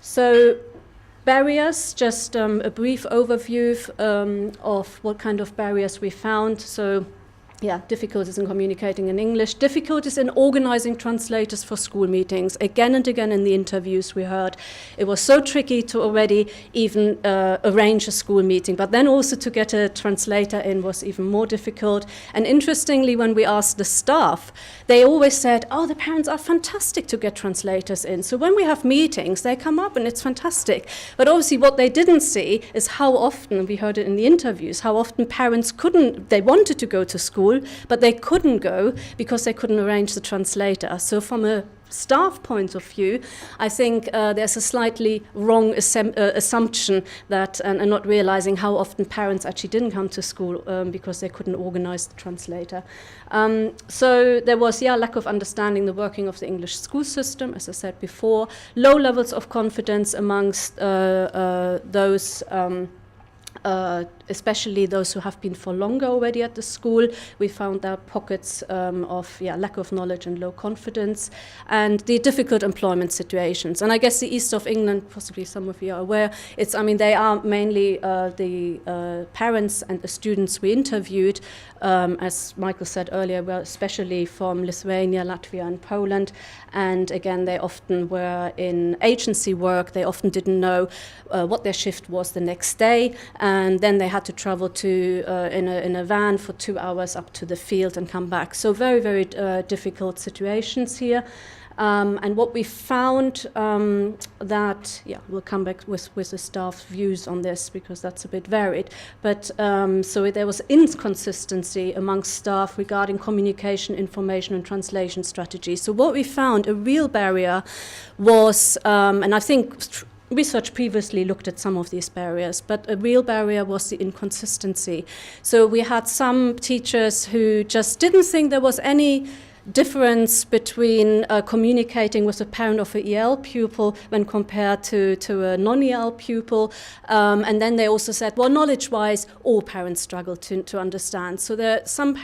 So barriers, just a brief overview of what kind of barriers we found. So yeah, difficulties in communicating in English, difficulties in organizing translators for school meetings. Again and again in the interviews we heard, it was so tricky to already even arrange a school meeting, but then also to get a translator in was even more difficult. And interestingly, when we asked the staff, they always said, oh, the parents are fantastic to get translators in. So when we have meetings, they come up and it's fantastic. But obviously what they didn't see is how often, we heard it in the interviews, how often parents they wanted to go to school, but they couldn't go because they couldn't arrange the translator. So from a staff point of view, I think there's a slightly wrong assumption that, and not realizing how often parents actually didn't come to school because they couldn't organize the translator. So there was, lack of understanding the working of the English school system, as I said before, low levels of confidence amongst those especially those who have been for longer already at the school. We found there pockets of lack of knowledge and low confidence, and the difficult employment situations. And I guess the east of England, possibly some of you are aware, they are mainly the parents and the students we interviewed, as Michael said earlier, were especially from Lithuania, Latvia and Poland. And again, they often were in agency work. They often didn't know what their shift was the next day, and then they had to travel in a van for 2 hours up to the field and come back. So very, very difficult situations here. And what we found we'll come back with the staff's views on this because that's a bit varied. But so there was inconsistency amongst staff regarding communication, information and translation strategies. So what we found, a real barrier was, and I think research previously looked at some of these barriers, but a real barrier was the inconsistency. So we had some teachers who just didn't think there was any difference between communicating with a parent of an EL pupil when compared to a non-EL pupil. And then they also said, well, knowledge-wise, all parents struggle to understand. So there some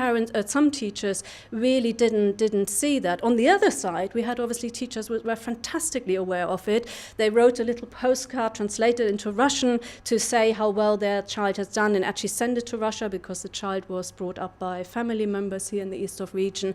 teachers really didn't see that. On the other side, we had obviously teachers who were fantastically aware of it. They wrote a little postcard translated into Russian to say how well their child has done and actually send it to Russia because the child was brought up by family members here in the east of region.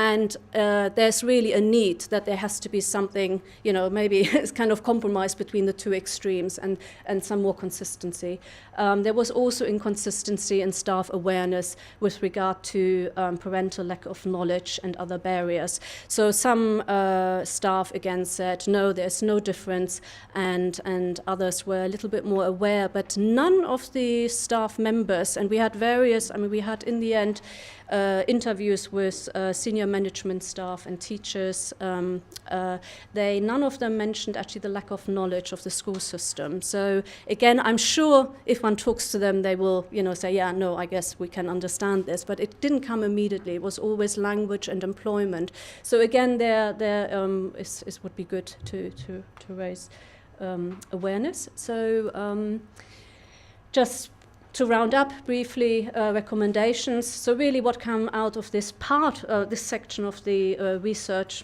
And there's really a need that there has to be something, maybe it's kind of compromise between the two extremes and some more consistency. There was also inconsistency in staff awareness with regard to parental lack of knowledge and other barriers. So some staff again said, no, there's no difference, and others were a little bit more aware, but none of the staff members, and we had we had in the end interviews with senior management staff and teachers, none of them mentioned actually the lack of knowledge of the school system. So again, I'm sure if one talks to them, they will, say, yeah, no, I guess we can understand this, but it didn't come immediately. It was always language and employment. So again, there would be good to raise awareness. So just to round up briefly, recommendations. So really what came out of this this section of the research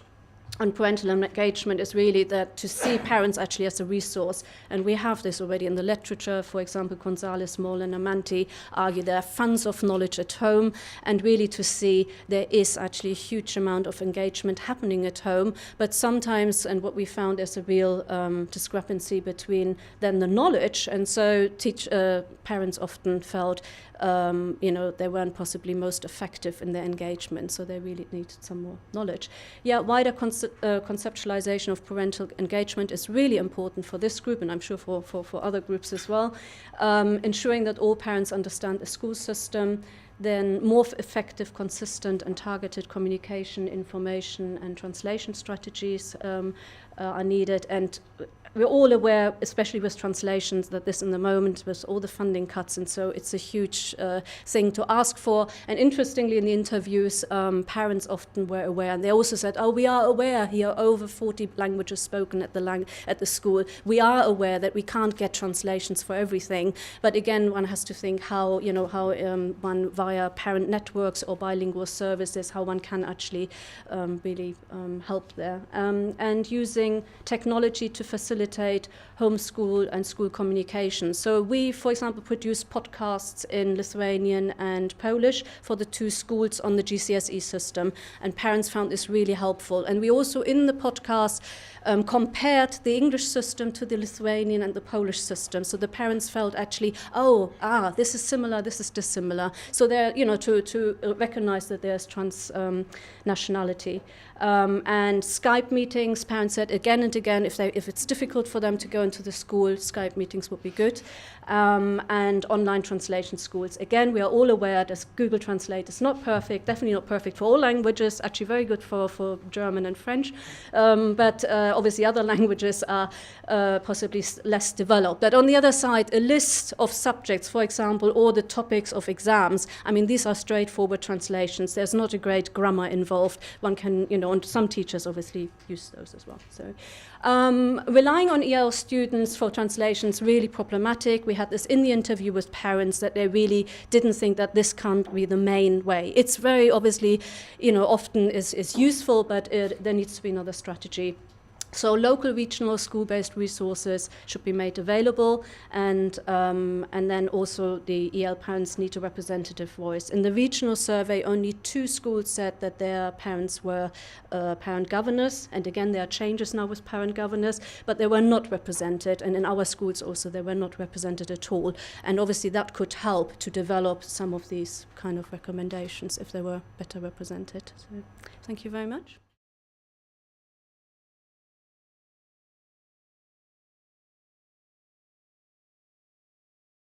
on parental engagement is really that to see parents actually as a resource. And we have this already in the literature. For example, Gonzalez, Moll and Amanti argue there are funds of knowledge at home, and really to see there is actually a huge amount of engagement happening at home. But sometimes, and what we found is a real discrepancy between then the knowledge, and so parents often felt they weren't possibly most effective in their engagement, so they really needed some more knowledge. Wider conceptualization of parental engagement is really important for this group, and I'm sure for other groups as well. Ensuring that all parents understand the school system, then more effective, consistent and targeted communication, information and translation strategies are needed. And we're all aware, especially with translations, that this in the moment with all the funding cuts, and so it's a huge thing to ask for. And interestingly, in the interviews, parents often were aware, and they also said, "Oh, we are aware here are over 40 languages spoken at the school. We are aware that we can't get translations for everything, but again, one has to think how one via parent networks or bilingual services, how one can actually really help there, and using technology to facilitate facilitate homeschool and school communication. So we, for example, produce podcasts in Lithuanian and Polish for the 2 schools on the GCSE system, and parents found this really helpful. And we also, in the podcast, compared the English system to the Lithuanian and the Polish system. So the parents felt actually, this is similar, this is dissimilar. So they're, to recognize that there's nationality. And Skype meetings, parents said again and again, if it's difficult for them to go into the school, Skype meetings would be good. And online translation schools. Again, we are all aware that Google Translate is not perfect, definitely not perfect for all languages, actually very good for German and French. But obviously other languages are possibly less developed. But on the other side, a list of subjects, for example, or the topics of exams, I mean, these are straightforward translations. There's not a great grammar involved. One can, and some teachers obviously use those as well. So relying on EL students for translations really problematic. We had this in the interview with parents that they really didn't think that this can't be the main way. It's very obviously, often is useful, but there needs to be another strategy. So local, regional, school-based resources should be made available, and then also the EL parents need a representative voice. In the regional survey, only 2 schools said that their parents were parent governors, and again there are changes now with parent governors, but they were not represented, and in our schools also they were not represented at all. And obviously that could help to develop some of these kind of recommendations if they were better represented. So thank you very much.